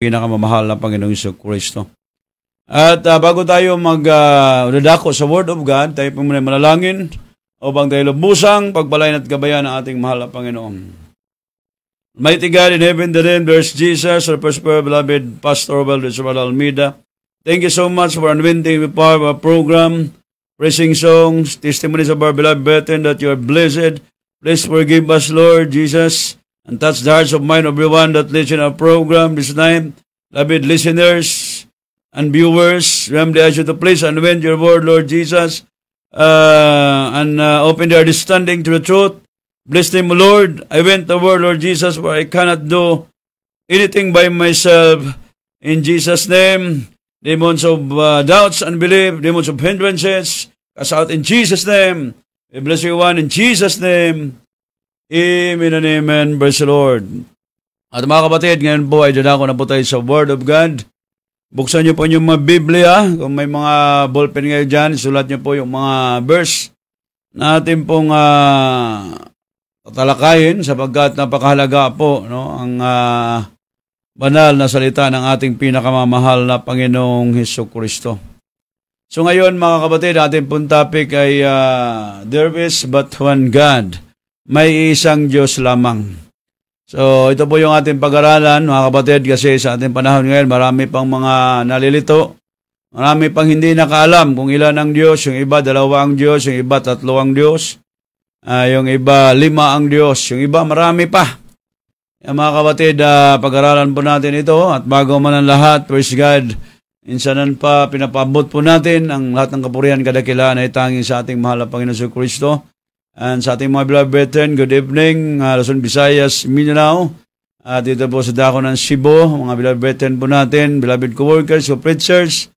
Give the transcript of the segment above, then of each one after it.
pinakamamahal na Panginoong Jesucristo. At bago tayo magdadako sa Word of God, tayo po muna manalangin upang tayo lubusang pagpalain at gabayan ng ating mahal na Panginoon. Mighty God in heaven, the name, there's Jesus, our first beloved Pastor Valdez Almeida. Thank you so much for anointing the power of our program, praising songs, testimonies of our beloved brethren that you are blessed. Please forgive us, Lord Jesus, and touch the hearts of mine, everyone that listen to our program this time. Beloved listeners and viewers, we humbly ask you to please anoint your word, Lord Jesus, and open their understanding to the truth. Bless them, Lord. I went the word, Lord Jesus, for I cannot do anything by myself. In Jesus' name, demons of doubts, unbelief, demons of hindrances, cast out in Jesus' name. We bless you one in Jesus' name. Amen and amen. Praise the Lord. At mga kapatid, ngayon po ay dadako na po tayo sa Word of God. Buksan niyo po yung mga Biblia. Kung may mga ballpen ngayon dyan, isulat niyo po yung mga verse na atin pong tatalakayin sapagkat napakahalaga po ang banal na salita ng ating pinakamamahal na Panginoong Jesucristo. So ngayon mga kapatid, ating pong topic ay there is but one God. May isang Diyos lamang. So ito po yung ating pag-aralan mga kapatid, kasi sa ating panahon ngayon marami pang mga nalilito. Marami pang hindi nakaalam kung ilan ang Diyos, yung iba 2 ang Diyos, yung iba 3 ang Diyos. Yung iba 5 ang Diyos, yung iba marami pa. Mga kapatid, pag-aralan po natin ito at bago man ang lahat, praise God, insanan pa pinapabot po natin ang lahat ng kapurihan kadakilaan ay tanging sa ating mahal na Panginoon Jesucristo. And sa ating mga beloved brethren, good evening, Luzon, Visayas, Mindanao, dito po sa dako ng Cebu, mga beloved brethren po natin, beloved co-workers, co-preachers,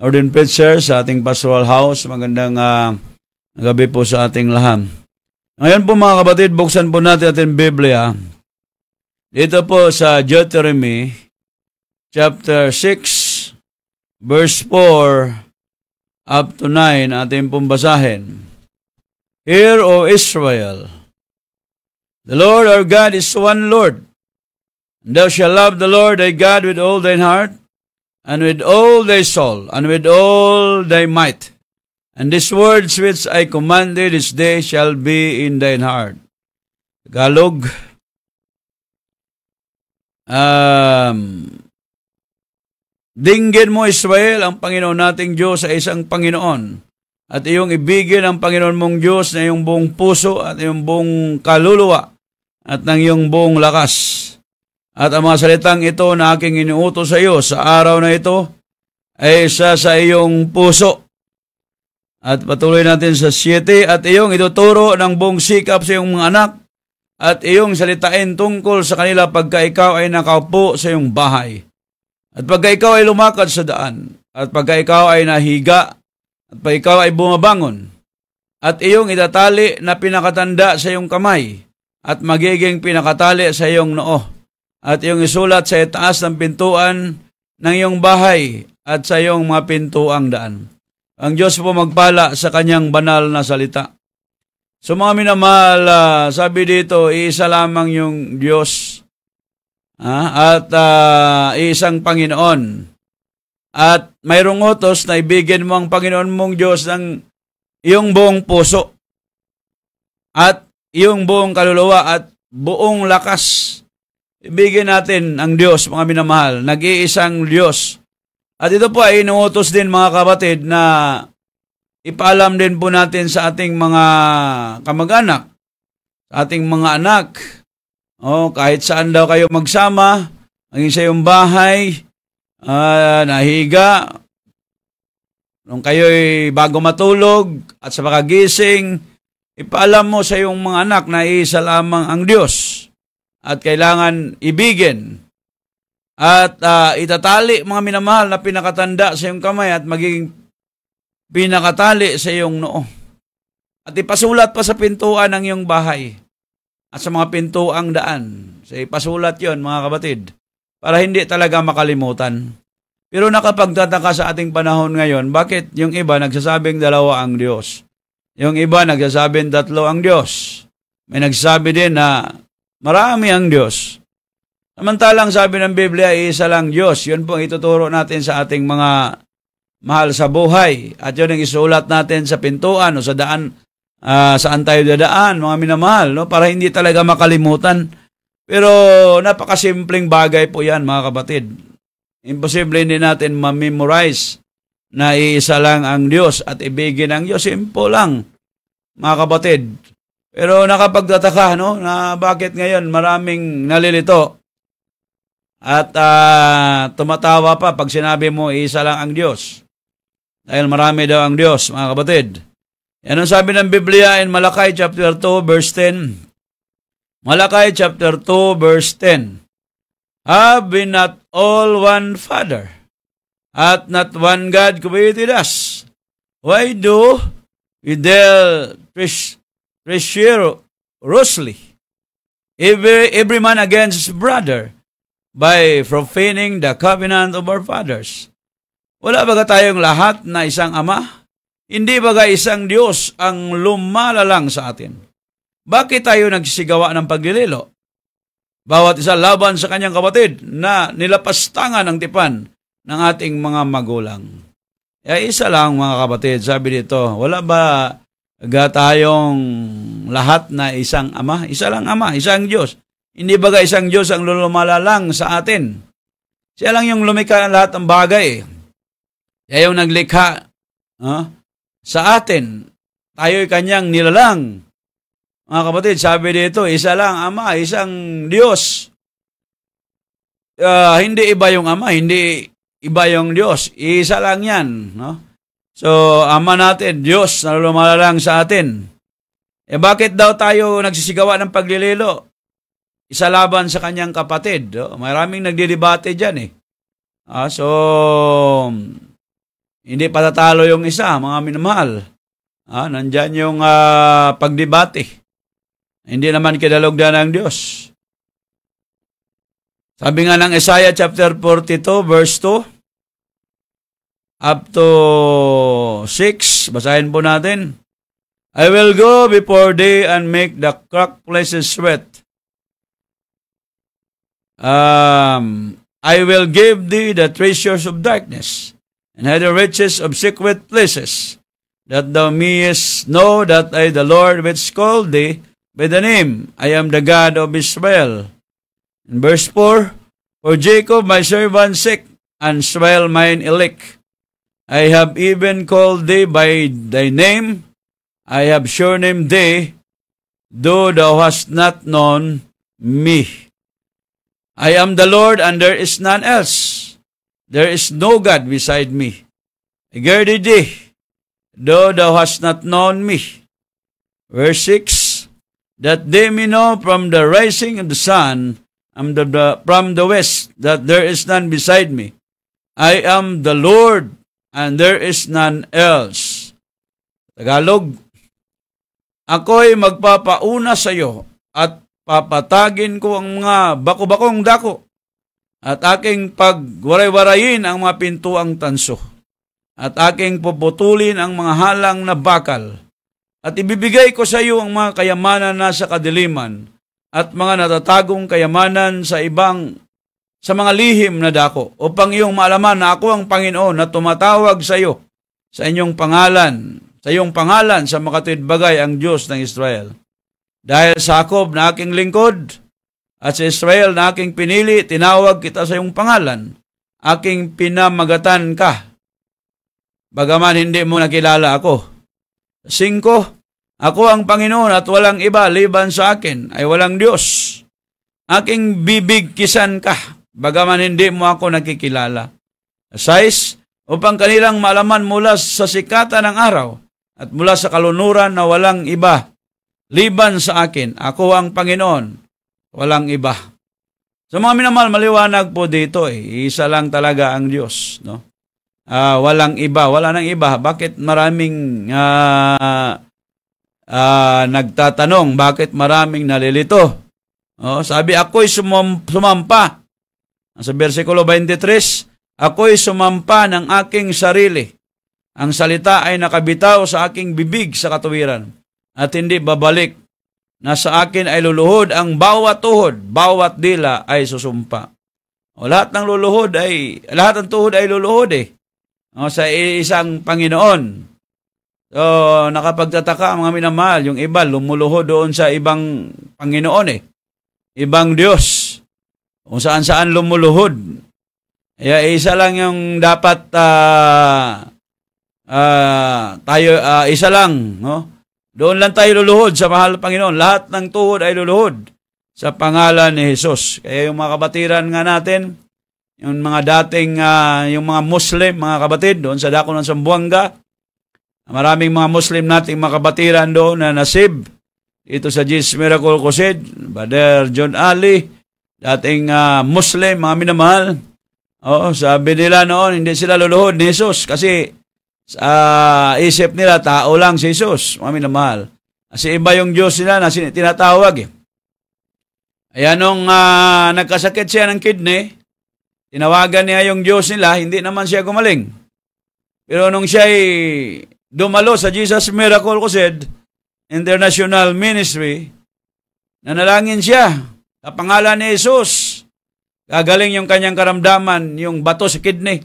ordained preachers sa ating pastoral house, magandang gabi po sa ating lahat. Ngayon po mga kapatid, buksan po natin ating Biblia. Dito po sa Deuteronomy chapter 6, verse 4 up to 9, ating pong basahin. Hear, O Israel, the Lord our God is one Lord. And thou shalt love the Lord thy God with all thine heart, and with all thy soul, and with all thy might. And these words which I command thee this day shall be in thine heart. Tagalog. Dinggin mo, Israel, ang Panginoon nating Diyos ay isang Panginoon. At iyong ibigin ang Panginoon mong Diyos na iyong buong puso at iyong buong kaluluwa at ng iyong buong lakas. At ang mga salitang ito na aking inuutos sa iyo sa araw na ito ay isa sa iyong puso. At patuloy natin sa 7, at iyong ituturo ng buong sikap sa iyong mga anak, at iyong salitain tungkol sa kanila pagka ikaw ay nakaupo sa iyong bahay, at pagka ikaw ay lumakad sa daan, at pagka ikaw ay nahiga, at pagka ikaw ay bumabangon, at iyong itatali na pinakatanda sa iyong kamay, at magiging pinakatali sa iyong noo, at iyong isulat sa itaas ng pintuan ng iyong bahay, at sa iyong mga pintuang daan. Ang Diyos po magpala sa kanyang banal na salita. So mga minamahal, sabi dito, iisa lamang yung Diyos at isang Panginoon. At mayroong utos na ibigin mo ang Panginoon mong Diyos ng iyong buong puso at iyong buong kaluluwa at buong lakas. Ibigin natin ang Diyos, mga minamahal, nag-iisang Diyos. At ito po ay inuutos din mga kapatid na ipaalam din po natin sa ating mga kamag-anak, sa ating mga anak. Kahit saan daw kayo magsama, maging sa iyong bahay, nahiga, nung kayo'y bago matulog at sa pagkagising, ipaalam mo sa iyong mga anak na isa lamang ang Diyos at kailangan ibigin. At itatali, mga minamahal, na pinakatanda sa iyong kamay at magiging pinakatali sa iyong noo. At ipasulat pa sa pintuan ng iyong bahay at sa mga pintuang daan. So ipasulat yon mga kapatid, para hindi talaga makalimutan. Pero nakapagtataka sa ating panahon ngayon, bakit yung iba nagsasabing 2 ang Diyos? Yung iba nagsasabing 3 ang Diyos. May nagsabi din na marami ang Diyos. Samantalang sabi ng Biblia, isa lang Diyos. Yun po ituturo natin sa ating mga mahal sa buhay. At yun ang isulat natin sa pintuan o sa daan, saan tayo dadaan, mga minamahal, no? Para hindi talaga makalimutan. Pero napakasimpleng bagay po yan, mga kapatid. Imposible hindi natin ma-memorize na iisa lang ang Diyos at ibigin ang Diyos. Simple lang, mga kapatid. Pero nakapagtataka, no, na bakit ngayon maraming nalilito at tumatawa pa pag sinabi mo isa lang ang Diyos. Dahil marami daw ang Diyos, mga kapatid. Yan ang sabi ng Biblia in Malakay chapter 2 verse 10. Malakay chapter 2 verse 10. Have we not all one Father? At not one God created us? Why do we deal treacherously every man against his brother by profaning the covenant of our fathers? Wala ba tayong lahat na isang Ama? Hindi ba isang Diyos ang lumalalang sa atin? Bakit tayo nagsisigawa ng paglililo? Bawat isa laban sa kanyang kapatid na nilapastangan ng tipan ng ating mga magulang. Isa lang, mga kapatid, sabi dito, wala ba tayong lahat na isang Ama? Isa lang Ama, isang Diyos. Hindi ba isang Diyos ang lumalalang sa atin? Siya lang yung lumikha ng lahat ng bagay. Siya yung naglikha sa atin. Tayo'y kanyang nilalang. Mga kapatid, sabi dito, isa lang Ama, isang Diyos. Hindi iba yung Ama, hindi iba yung Diyos. Isa lang yan. No? So, Ama natin, Diyos na lumalalang sa atin. Bakit daw tayo nagsisigawa ng paglililo? Isa laban sa kanyang kapatid. Maraming nagdidebate dyan eh. So, hindi patatalo yung isa, mga minamahal. Nandyan yung pagdebate. Hindi naman kinalugdan ng Diyos. Sabi nga ng Isaiah chapter 42 verse 2 up to 6, basahin po natin. I will go before thee and make the cracked places sweat. I will give thee the treasures of darkness and hide the riches of secret places, that thou mayest know that I, the Lord, which called thee by the name, I am the God of Israel. In verse 4, for Jacob my servant sick, and Israel mine elect. I have even called thee by thy name, I have surnamed thee, though thou hast not known me. I am the Lord, and there is none else. There is no God beside me. I girded thee, though thou hast not known me. Verse 6, that they may know from the rising of the sun and from the west that there is none beside me. I am the Lord, and there is none else. Tagalog, ako'y magpapauna sa iyo at papatagin ko ang mga bako-bakong dako at aking pagwaray-warayin ang mga pintuang tanso at aking puputulin ang mga halang na bakal. At ibibigay ko sa iyo ang mga kayamanan na sa kadiliman at mga natatagong kayamanan sa mga lihim na dako, upang iyong maalaman na ako ang Panginoon na tumatawag sa iyo sa iyong pangalan sa makatuwid bagay, ang Diyos ng Israel. Dahil sa Jacob na aking lingkod at sa Israel na aking pinili, tinawag kita sa iyong pangalan, aking pinamagatan ka, bagaman hindi mo nakilala ako. 5, ako ang Panginoon at walang iba liban sa akin, ay walang Diyos. Aking bibigkisan ka, bagaman hindi mo ako nakikilala. 6, upang kanilang malaman mula sa sikatan ng araw at mula sa kalunuran na walang iba liban sa akin, ako ang Panginoon, walang iba. So mga minamahal, maliwanag po dito isa lang talaga ang Diyos, no? Walang iba, wala nang iba. Bakit maraming nagtatanong? Bakit maraming nalilito? Sabi, ako'y sumampa. Sa versikulo 23, ako'y sumampa ng aking sarili. Ang salita ay nakabitaw sa aking bibig sa katuwiran at hindi babalik na sa akin ay luluhod ang bawat tuhod, bawat dila ay susumpa. O, lahat ng tuhod ay luluhod sa isang Panginoon. So, nakapagtataka mga minamahal, yung iba lumuluhod doon sa ibang Panginoon ibang Diyos, kung saan-saan lumuluhod. Kaya isa lang yung dapat isa lang, no? Doon lang tayo luluhod sa mahal na Panginoon. Lahat ng tuhod ay luluhod sa pangalan ni Jesus. Kaya yung mga kabatiran nga natin, yung mga dating, yung mga Muslim, mga kabatid, doon sa dako ng Zamboanga, maraming mga Muslim nating mga kabatiran doon na nasib. Ito sa Jesus Miracle Crusade, Brother John Ali, dating Muslim, mga minamahal. Sabi nila noon, hindi sila luluhod ni Jesus kasi sa isip nila, tao lang si Jesus, mga minamahal. Kasi iba yung Diyos nila na tinatawag. Ayan, nung nagkasakit siya ng kidney, tinawagan niya yung Diyos nila, hindi naman siya gumaling. Pero nung siya dumalo sa Jesus Miracle Crusade International Ministry, nanalangin siya sa pangalan ni Jesus. Gagaling yung kanyang karamdaman, yung bato sa kidney.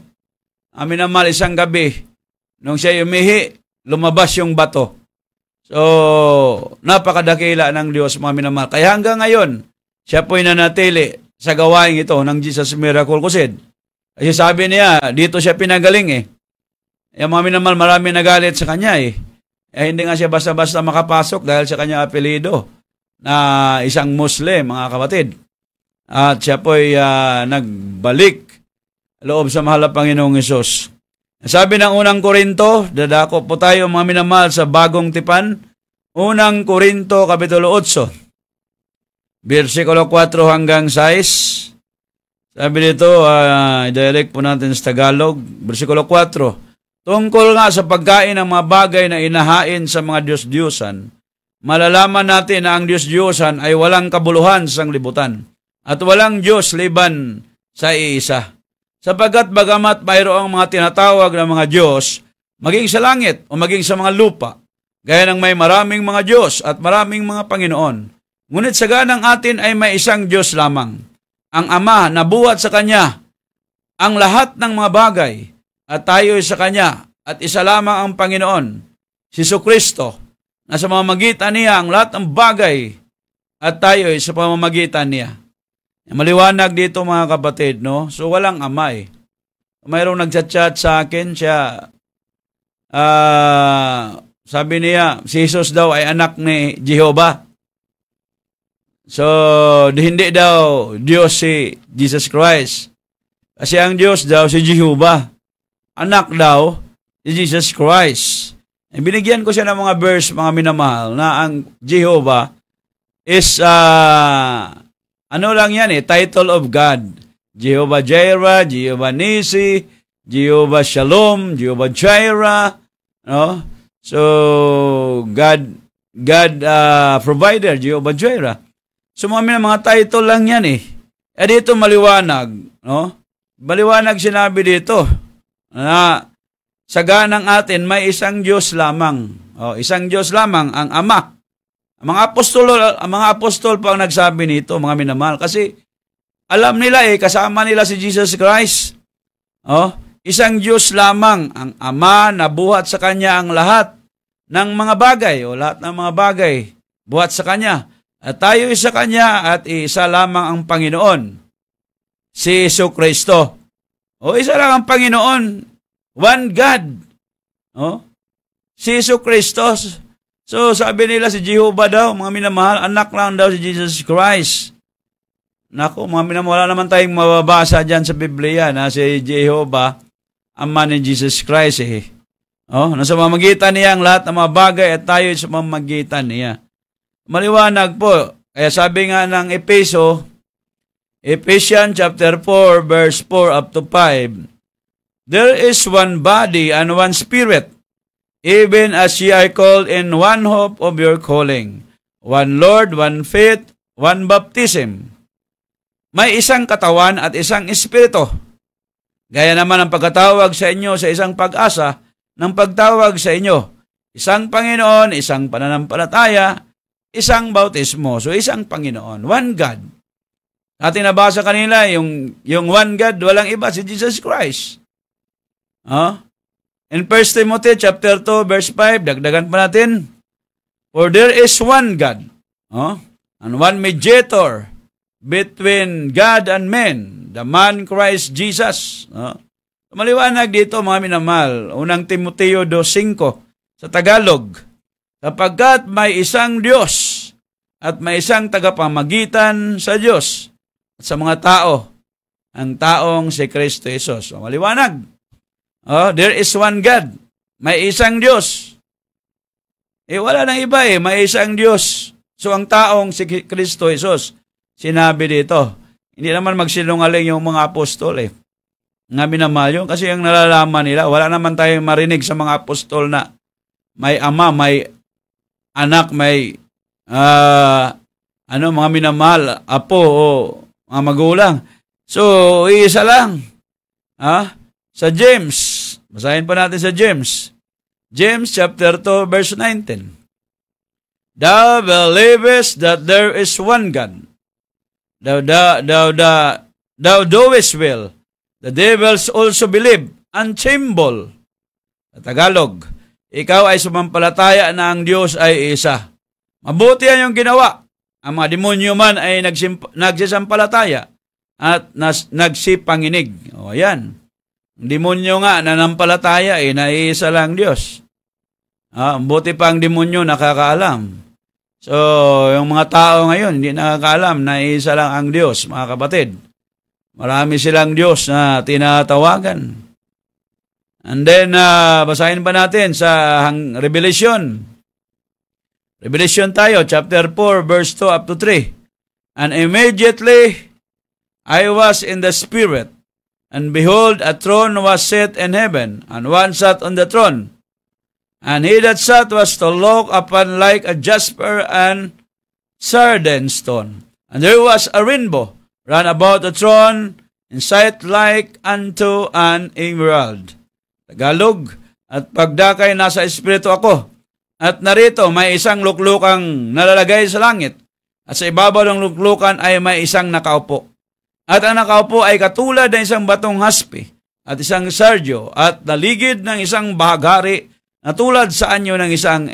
Amin naman isang gabi, nung siya umihi, lumabas yung bato. So, napakadakila ng Diyos, mga minamahal. Kaya hanggang ngayon, siya po'y nanatili sa gawain ito ng Jesus Miracle Crusade. Kasi sabi niya, dito siya pinagaling Yung mga minamahal, marami nagalit sa kanya hindi nga siya basta-basta makapasok dahil sa kanyang apelido na isang Muslim, mga kapatid. At siya po'y nagbalik loob sa mahal na Panginoong Hesus. Sabi ng unang Korinto, dadako po tayo mga minamahal sa bagong tipan, unang Korinto, Kapitulo 8, versikulo 4 hanggang 6. Sabi dito, i-direct po natin sa Tagalog, versikulo 4. Tungkol nga sa pagkain ng mga bagay na inahain sa mga Diyos-Diyosan, malalaman natin na ang Diyos-Diyosan ay walang kabuluhan sa sanglibutan at walang Diyos liban sa iisa. Sapagkat bagamat mayroong mga tinatawag na mga Diyos, maging sa langit o maging sa mga lupa, gaya ng may maraming mga Diyos at maraming mga Panginoon. Ngunit saganang atin ay may isang Diyos lamang, ang Ama na buhat sa Kanya ang lahat ng mga bagay, at tayo sa Kanya, at isa lamang ang Panginoon, si Jesucristo, na sa pamamagitan niya ang lahat ng bagay, at tayo sa pamamagitan niya. Maliwanag dito mga kapatid, no? So walang ama Mayroong nagchat-chat sa akin, siya, sabi niya, si Jesus daw ay anak ni Jehovah. So, hindi daw Diyos si Jesus Christ. Kasi ang Diyos daw si Jehovah. Anak daw si Jesus Christ. Binigyan ko siya ng mga verse, mga minamahal, na ang Jehovah is, ano lang yan title of God. Jehovah Jireh, Jehovah Nisi, Jehovah Shalom, Jehovah Jireh, no? So, God provider, Jehovah Jireh. So, mga title lang yan dito maliwanag, no? Maliwanag sinabi dito, na saganang atin may isang Diyos lamang. Isang Diyos lamang, ang Ama. Ang mga apostol pa ang nagsabi nito, mga minamahal, kasi alam nila kasama nila si Jesus Christ. Isang Diyos lamang, ang Ama na buhat sa Kanya ang lahat ng mga bagay, lahat ng mga bagay, buhat sa Kanya. At tayo sa Kanya at isa lamang ang Panginoon, si Jesucristo. Isa lang ang Panginoon, one God. Si Jesucristo. So, sabi nila si Jehovah daw, mga minamahal, anak lang daw si Jesus Christ. Naku, mga minamahal, wala naman tayong mababasa dyan sa Biblia na si Jehovah, ama ni Jesus Christ nasa pamamagitan niya ang lahat ng mga bagay at tayo sa pamamagitan niya. Maliwanag po. Kaya sabi nga ng Ephesians chapter 4, verse 4 up to 5, there is one body and one spirit, even as ye are called in one hope of your calling, one Lord, one faith, one baptism. May isang katawan at isang espiritu. Gaya naman ang pagkatawag sa inyo sa isang pag-asa ng pagtawag sa inyo. Isang Panginoon, isang pananampalataya, isang bautismo. So, isang Panginoon. One God. Ating nabasa kanila, yung one God, walang iba, si Jesus Christ. In 1 Timothy chapter 2, verse 5, dagdagan pa natin, for there is one God, and one mediator between God and men, the man Christ Jesus. Maliwanag dito, mga minamahal, unang Timoteo 2:5 sa Tagalog, sapagkat may isang Diyos at may isang tagapamagitan sa Diyos at sa mga tao, ang taong si Kristo Jesus. So, maliwanag. There is one God. May isang Diyos. Wala nang iba may isang Diyos. So, ang taong si Kristo Jesus, sinabi dito, hindi naman magsinungaling yung mga apostol nga minamahal yun, kasi ang nalalaman nila, wala naman tayong marinig sa mga apostol na may ama, may anak, may mga minamahal, apo o mga magulang. So, isa lang. Sa James, basahin pa natin sa James. James chapter 2, verse 19. Thou believest that there is one God. Thou doest well. The devils also believe and tremble. Sa Tagalog, ikaw ay sumampalataya na ang Diyos ay isa. Mabuti yan yung ginawa. Ang mga demonyo man ay nagsisampalataya at nagsipanginig. Ayan. Ang demonyo nga nanampalataya na isa lang Diyos. Buti pa ang demonyo nakakaalam. So, yung mga tao ngayon hindi nakakaalam na isa lang ang Diyos, mga kapatid. Marami silang Diyos na tinatawagan. And then, basahin pa natin sa Revelation. Revelation tayo, chapter 4, verse 2 up to 3. And immediately I was in the Spirit, and behold, a throne was set in heaven, and one sat on the throne. And he that sat was to look upon like a jasper and sardine stone. And there was a rainbow round about the throne, in sight like unto an emerald. Tagalog, at pagdakay nasa espiritu ako, at narito may isang luklukang nalalagay sa langit, at sa ibabaw ng luklukan ay may isang nakaupo. At ang nakaupo ay katulad ng isang batong haspi, at isang sardio, at naligid ng isang bahaghari, na tulad sa anyo ng isang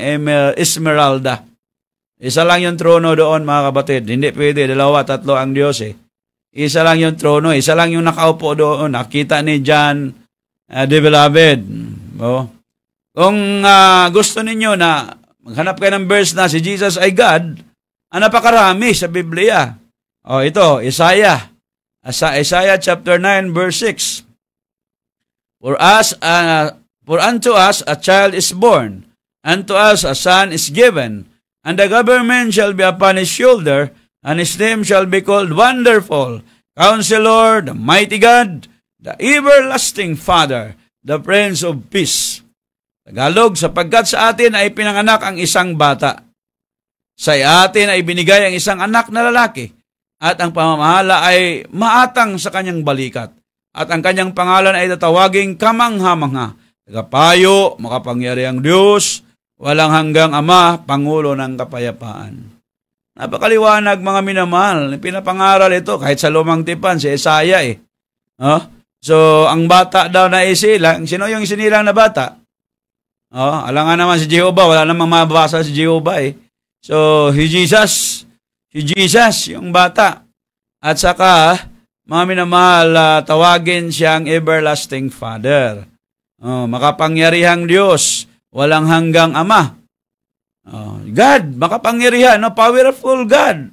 esmeralda. Isa lang yung trono doon, mga kapatid. Hindi pwede, dalawa, tatlo ang Diyos Isa lang yung trono, isa lang yung nakaupo doon. Nakita ni John the Beloved. Kung gusto ninyo na maghanap kayo ng verse na si Jesus ay God, napakarami sa Biblia. Ito, Isaiah. Sa Isaiah chapter 9, verse 6. For unto us a child is born, unto us a son is given, and the government shall be upon his shoulder, and his name shall be called Wonderful, Counselor, the Mighty God, the Everlasting Father, the Prince of Peace. Tagalog, sapagkat sa atin ay pinanganak ang isang bata. Sa atin ay binigay ang isang anak na lalaki, at ang pamamahala ay maatang sa kanyang balikat. At ang kanyang pangalan ay tatawaging Kamangha-mangha, Tagapayo, Makapangyarihang Diyos, Walang hanggang Ama, Pangulo ng Kapayapaan. Napakaliwanag, mga minamahal. Pinapangaral ito kahit sa Lumang Tipan, si Isaiah So, ang bata daw na isilang, sino yung isinilang na bata? Alam nga naman si Jehovah, wala namang mabasa si Jehovah So, si Jesus, yung bata. At saka, mga minamahal, tawagin siyang Everlasting Father. Makapangyarihang Diyos, walang hanggang Ama. God, makapangyarihan, powerful God.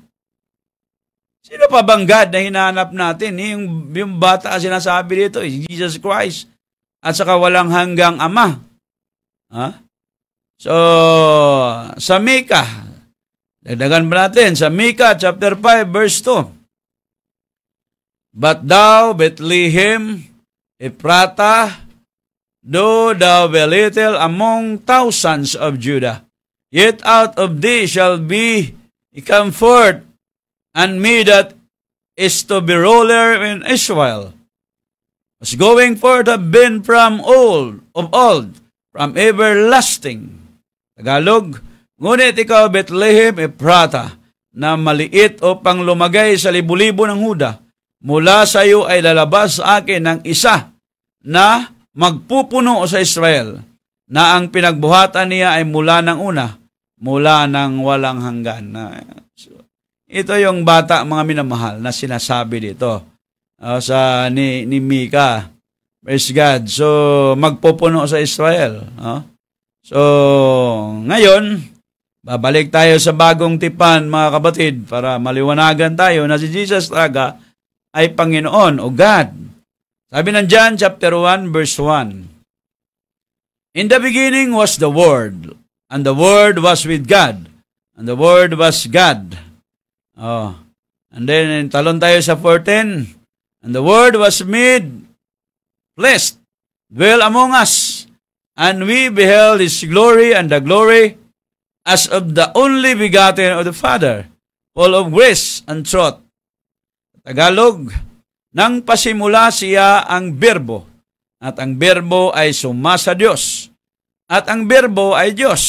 Sino pa bang God na hinahanap natin? Yung bata sinasabi dito, Jesus Christ. At saka walang hanggang Ama. So, sa Mika, dagdagan ba natin? Sa Mika, chapter 5, verse 2. But thou, Bethlehem, Ephrata, though thou be little among thousands of Judah, yet out of thee shall be a comfort, and me that is to be ruler in Israel, was going forth have been from old, from everlasting. Tagalog, Ngunit ikaw, Bethlehem Ephrata, na maliit upang lumagay sa libu-libo ng Huda, mula sa iyo ay lalabas sa akin ng isa na magpupuno sa Israel, na ang pinagbuhatan niya ay mula ng una, mula ng walang hanggan. Ito yung bata, mga minamahal, na sinasabi dito ni Mika. Praise God. So, magpupuno sa Israel. So, ngayon, babalik tayo sa bagong tipan, mga kapatid, para maliwanagan tayo na si Jesus talaga ay Panginoon o God. Sabi ng John chapter 1 verse 1, In the beginning was the Word, and the Word was with God, and the Word was God. And then, talon tayo sa 14, and the Word was made flesh, dwell among us, and we beheld His glory, and the glory as of the only begotten of the Father, full of grace and truth. Tagalog, nang pasimula siya ang Berbo, at ang Berbo ay sumasa Diyos, at ang Berbo ay Diyos.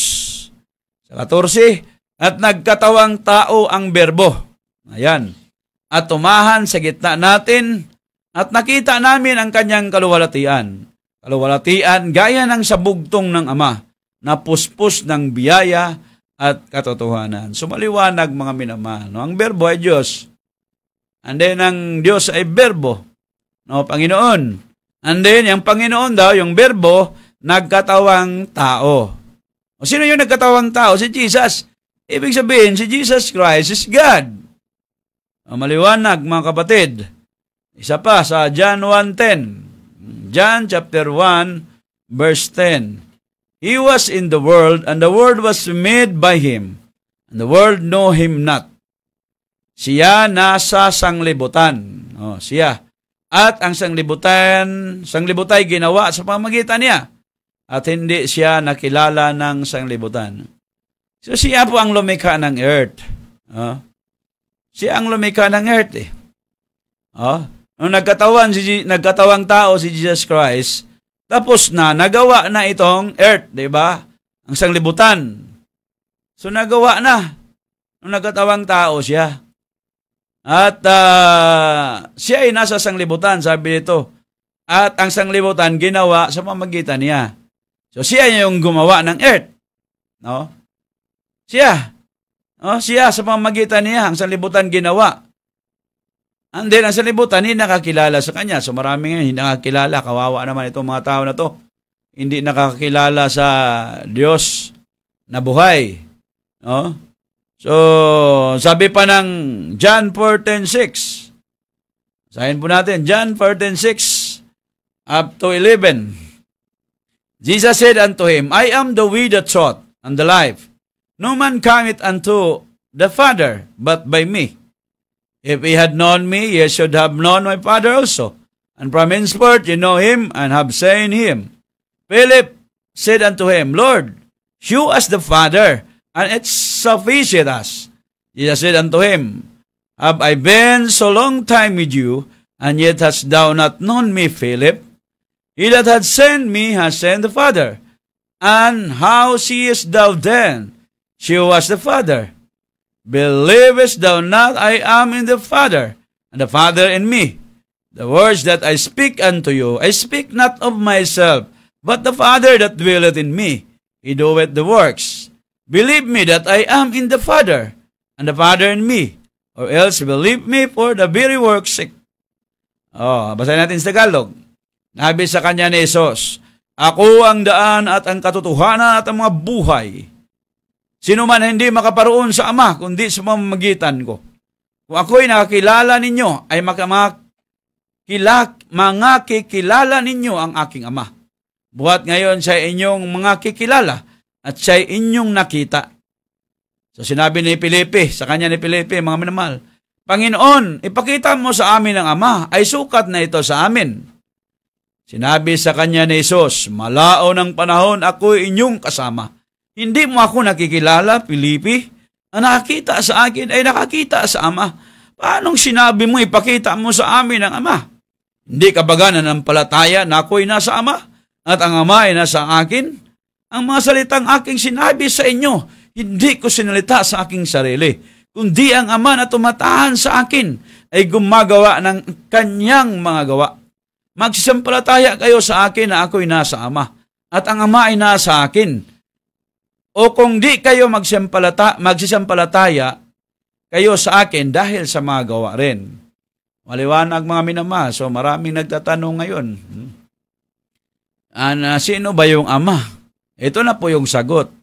Sa 14, at nagkatawang tao ang Berbo. Ayan. At tumahan sa gitna natin, at nakita namin ang kanyang kaluwalhatian. Kaluwalhatian gaya ng sabugtong ng Ama, na puspos ng biyaya at katotohanan. Sumaliwanag, mga minamahal. Ang Berbo ay Diyos. And then, ang Diyos ay Berbo. Panginoon. And then, yung Panginoon daw, yung Berbo, nagkatawang tao. Sino yung nagkatawang tao? Si Jesus. Ibig sabihin, si Jesus Christ is God. Maliwanag, mga kapatid. Isa pa sa John 1:10. John chapter 1 verse 10. He was in the world, and the world was made by Him, and the world know Him not. Siya nasa sanglibutan. Siya. At ang sanglibutay ginawa sa pamamagitan niya. At hindi siya nakilala ng sanglibutan. So siya po ang lumikha ng earth. Siya ang lumikha ng earth eh. Nung nagkatawang tao si Jesus Christ, tapos na, nagawa na itong earth, di ba? Ang sanglibutan. So nagawa na. Nung nagkatawang tao siya. At siya ay nasa sanglibutan, sabi dito. At ang sanglibutan ginawa sa pamamagitan niya. So siya yung gumawa ng earth. Siya. Siya sa pamamagitan niya, ang sanglibutan ginawa. And then, ang sanlibutan, hindi nakakilala sa kanya. So, marami ngayon, hindi nakakilala. Kawawa naman itong mga tao na to. Hindi nakakilala sa Diyos na buhay. So, sabi pa ng John 4:10-6. Sahin po natin, John 4:10-6 up to 11. Jesus said unto him, I am the way, the truth, and the life. No man cometh unto the Father, but by me. If ye had known me, ye should have known my Father also. And from henceforth ye know him, and have seen him. Philip said unto him, Lord, shew us the Father, and it sufficeth us. Jesus said unto him, Have I been so long time with you, and yet hast thou not known me, Philip? He that hath sent me has sent the Father. And how seest thou then? Shew us the Father. Believest thou not I am in the Father, and the Father in me? The words that I speak unto you, I speak not of myself, but the Father that dwelleth in me, He doeth the works. Believe me that I am in the Father, and the Father in me, or else believe me for the very work's sake. Basahin natin sa Tagalog. Nabi sa kanya ni Jesus, Ako ang daan at ang katotohanan at ang mga buhay. Sino man hindi makaparoon sa Ama, kundi sa pamamagitan ko. Kung ako'y nakakilala ninyo, ay kikilala ninyo ang aking Ama. Buhat ngayon sa inyong mga kikilala, at siya inyong nakita. So sinabi ni Felipe, sa kanya ni Felipe, mga minamahal, Panginoon, ipakita mo sa amin ang Ama, ay sukat na ito sa amin. Sinabi sa kanya ni Jesus, Malao ng panahon, ako'y inyong kasama. Hindi mo ako nakikilala, Felipe. Ang nakakita sa akin ay nakakita sa Ama. Paanong sinabi mo ipakita mo sa amin ang Ama? Hindi ka baga nananampalataya na ako'y nasa Ama at ang Ama ay nasa akin? Ang mga salitang aking sinabi sa inyo, hindi ko sinalita sa aking sarili, kundi ang Ama na tumatahan sa akin ay gumagawa ng kanyang mga gawa. Magsisampalataya kayo sa akin na ako'y nasa Ama, at ang Ama ay nasa akin. O kung di kayo magsisampalataya kayo sa akin dahil sa mga gawa rin. Maliwanag mga minamahal. So maraming nagtatanong ngayon, sino ba yung Ama? Ito na po yung sagot.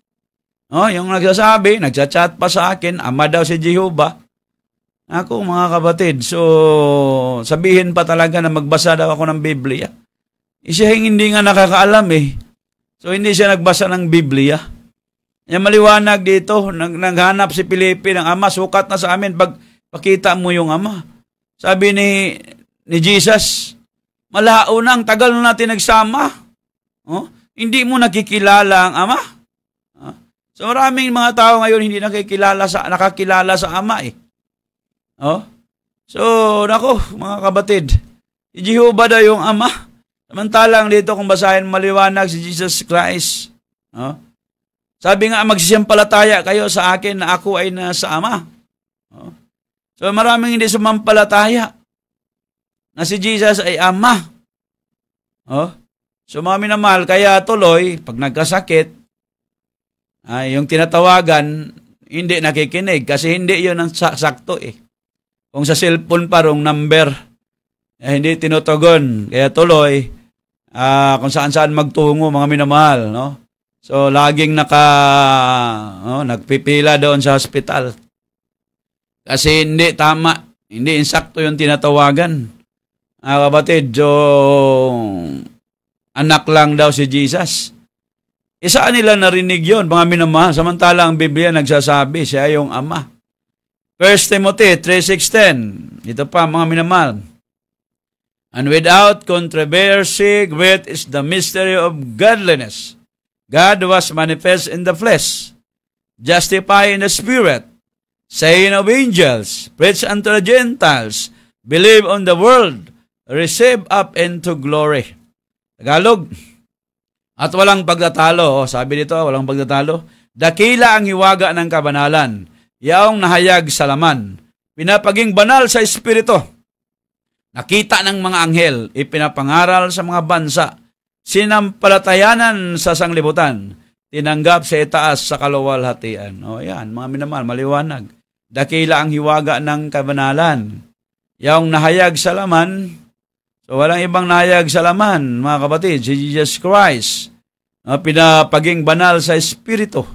Yung nagsasabi, nagchat-chat pa sa akin, Ama daw si Jehovah. Ako mga kapatid, so sabihin pa talaga na magbasa daw ako ng Biblia. Siya hindi nga nakakaalam So hindi siya nagbasa ng Biblia. Yung maliwanag dito, naghanap si Felipe ng Ama, sukat na sa amin, pakita mo yung Ama. Sabi ni Jesus, malao na, ang tagal na natin nagsama. Hindi mo nakikilala ang Ama. So maraming mga tao ngayon hindi nakakilala sa Ama So, nako, mga kabatid, si Jehovah daw yung Ama. Samantalang dito kung basahin maliwanag si Jesus Christ. Sabi nga, magsisampalataya kayo sa akin na ako ay nasa Ama. So maraming hindi sumampalataya na si Jesus ay Ama. So mga minamahal, kaya tuloy, pag nagkasakit, yung tinatawagan, hindi nakikinig kasi hindi yun ang sakto Kung sa cellphone pa rong number, hindi tinutugon. Kaya tuloy, kung saan-saan magtungo, mga minamahal, So, laging nagpipila doon sa hospital. Kasi hindi tama, hindi insakto yung tinatawagan. Kapatid, anak lang daw si Jesus. Saan nila narinig yun, mga minamahal? Samantala ang Biblia nagsasabi, siya yung Ama. 1 Timothy 3:6-10. Ito pa, mga minamahal. And without controversy, great is the mystery of godliness. God was manifest in the flesh, justified in the Spirit, saying of angels, preach unto the Gentiles, believe on the world, receive up into glory. Tagalog. At walang pagtatalo. Sabi dito, walang pagtatalo. Dakila ang hiwaga ng kabanalan, yaong nahayag sa laman, pinapaging banal sa Espiritu, nakita ng mga anghel, ipinapangaral sa mga bansa, sinampalatayanan sa sanglibutan, tinanggap sa itaas sa kaluwalhatian. Yan, mga minamahal, maliwanag. Dakila ang hiwaga ng kabanalan, yaong nahayag sa laman. So walang ibang nahayag sa laman, mga kapatid, si Jesus Christ, pinapaging banal sa Espiritu.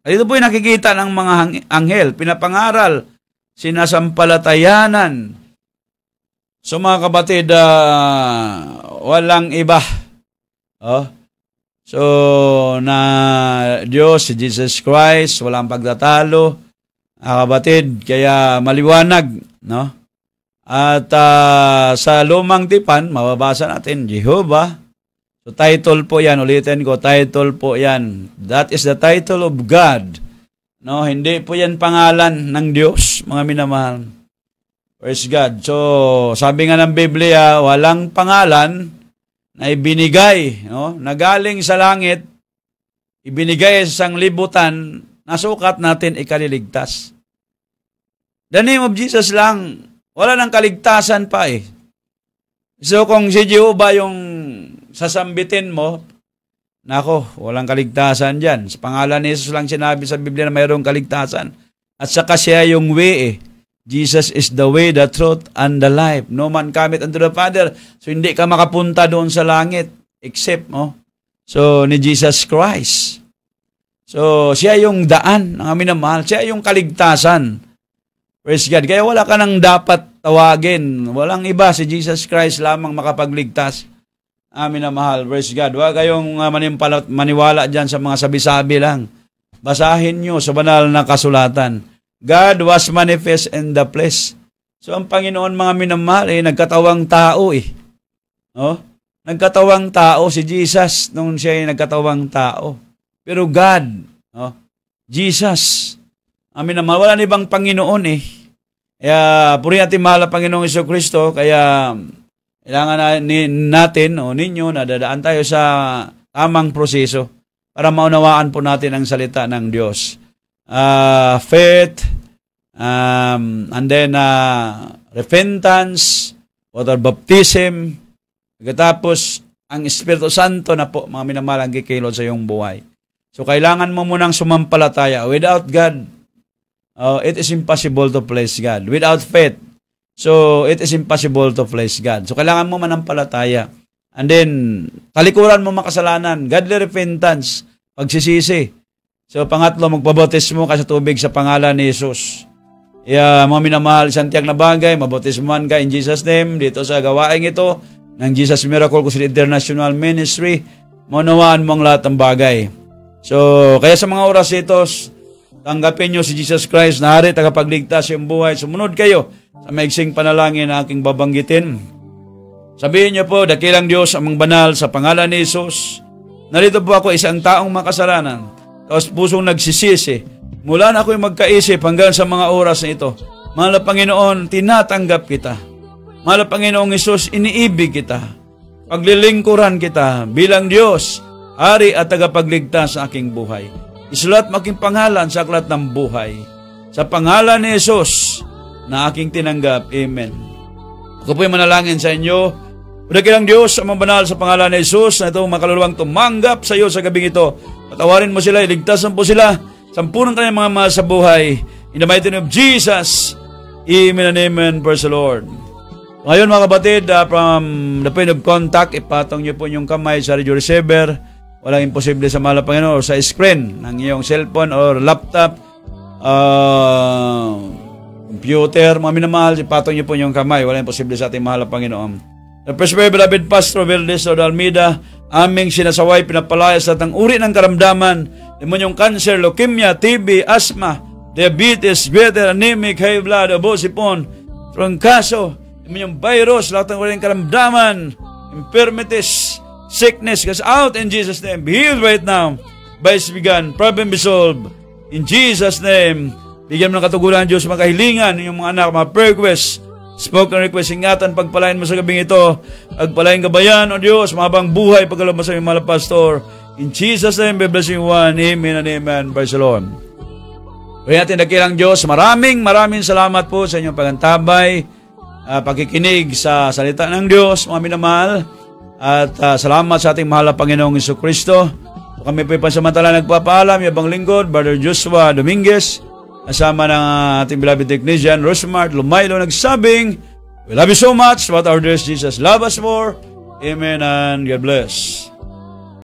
At ito po yung nakikita ng mga anghel, pinapangaral, sinasampalatayanan. So mga kapatid, walang iba. So, na Diyos, si Jesus Christ, walang pagtatalo, kapatid, kaya maliwanag, At sa lumang tipan, mababasa natin, Jehovah. So, title po yan, ulitin ko, title po yan. That is the title of God. Hindi po yan pangalan ng Diyos, mga minamahal. Praise God. So, sabi nga ng Biblia, walang pangalan na ibinigay, na galing sa langit, ibinigay sa sanglibutan, nasukat natin ikaliligtas. The name of Jesus lang, wala nang kaligtasan pa So kung si Jehovah yung sasambitin mo, nako, walang kaligtasan dyan. Sa pangalan ni Jesus lang sinabi sa Biblia na mayroong kaligtasan. At saka siya yung way Jesus is the way, the truth, and the life. No man cometh unto the Father. So, hindi ka makapunta doon sa langit except, ni Jesus Christ. So, siya yung daan ng minamahal. Siya yung kaligtasan. Praise God. Kaya wala ka nang dapat tawagin. Walang iba. Si Jesus Christ lamang makapagligtas. Minamahal. Praise God. Huwag kayong maniwala dyan sa mga sabi-sabi lang. Basahin nyo sa banal na kasulatan. God was manifest in the flesh. So, ang Panginoon, mga minamahal, nagkatawang tao Nagkatawang tao si Jesus nung siya ay nagkatawang tao. Pero God, Jesus, minamahal, wala na ibang Panginoon Kaya, puri natin mahal ang Panginoong Jesucristo, kaya kailangan natin, ninyo, nadadaan tayo sa tamang proseso para maunawaan po natin ang salita ng Diyos. faith, and then repentance, water baptism, pagkatapos ang Espiritu Santo na po, mga minamahal, ang kikilod sa iyong buhay. So, kailangan mo munang sumampalataya. Without God, it is impossible to please God. Without faith, so it is impossible to please God. So, kailangan mo manampalataya. And then, talikuran mo makasalanan. Godly repentance, pagsisisi. So, pangatlo, magpabautismo ka sa tubig sa pangalan ni Jesus. Mga minamahal, Santiago na bagay, mabautismuhan ka in Jesus' name, dito sa gawaing ito, ng Jesus Miracle Crusade International Ministry, maunawaan mo ang lahat ng bagay. So, kaya sa mga oras ito, tanggapin nyo si Jesus Christ na hari, tagapagligtas yung buhay. Sumunod kayo sa maiksing panalangin na aking babanggitin. Sabihin niyo po, dakilang Diyos amang banal sa pangalan ni Jesus. Narito po ako, isang taong makasalanan, tapos pusong nagsisisi. Mula na ako'y magkaisip hanggang sa mga oras na ito. Mahal na Panginoon, tinatanggap kita. Mahal na Panginoong Jesus, iniibig kita. Paglilingkuran kita bilang Diyos, hari at tagapagligtas sa aking buhay. Isulat mo aking pangalan sa aklat ng buhay. Sa pangalan ni Jesus na aking tinanggap. Amen. Ako po'y manalangin sa inyo. Dakilang Diyos, amang banal sa pangalan ni Jesus, na itong makaluluwang tumanggap sa iyo sa gabing ito. Patawarin mo sila, iligtasan po sila sa punong kanyang mga mahal sa buhay. In the mighty name of Jesus. Amen and amen. Praise the Lord. Ngayon mga kapatid, from the point of contact, ipatong niyo po yung kamay sa radio receiver. Walang imposible sa mahal na Panginoon, o sa screen ng iyong cellphone or laptop, computer, mga minamahal, ipatong niyo po yung kamay. Walang imposible sa ating mahal na Panginoon. The first very beloved Pastor Valdez de Almeida, aming sinasaway, pinapalayas at ang uri ng karamdaman, demonyong cancer, leukemia, TB, asthma, diabetes, goiter, anemic, high blood, obosipon, trangkaso, demonyong virus, lahat ng uri ng karamdaman, infirmities, sickness, goes out in Jesus' name. Be healed right now. Vice begun, problem be solved. In Jesus' name, bigyan mo ng katuguran, Diyos, makahilingan, yung mga anak, mga prayer requests, spoken request, ingatan, pagpalain mo sa gabing ito, pagpalain gabayan, O Diyos, mahabang buhay, pagkalabas sa mga pastor. In Jesus' name, be blessing one. Amen and amen. Praise the Lord. Kaya natin dakilang Diyos, maraming salamat po sa inyong pagantabay, pakikinig sa salita ng Diyos, mga minamahal, at salamat sa ating mahal na Panginoong Jesucristo. Kami po pansamantala nagpapaalam, yabang lingkod, Brother Joshua Dominguez, kasama ng ating beloved technician, Rosemart Lumaylo, nagsabing, we love you so much, but our dear Jesus love us more. Amen and God bless.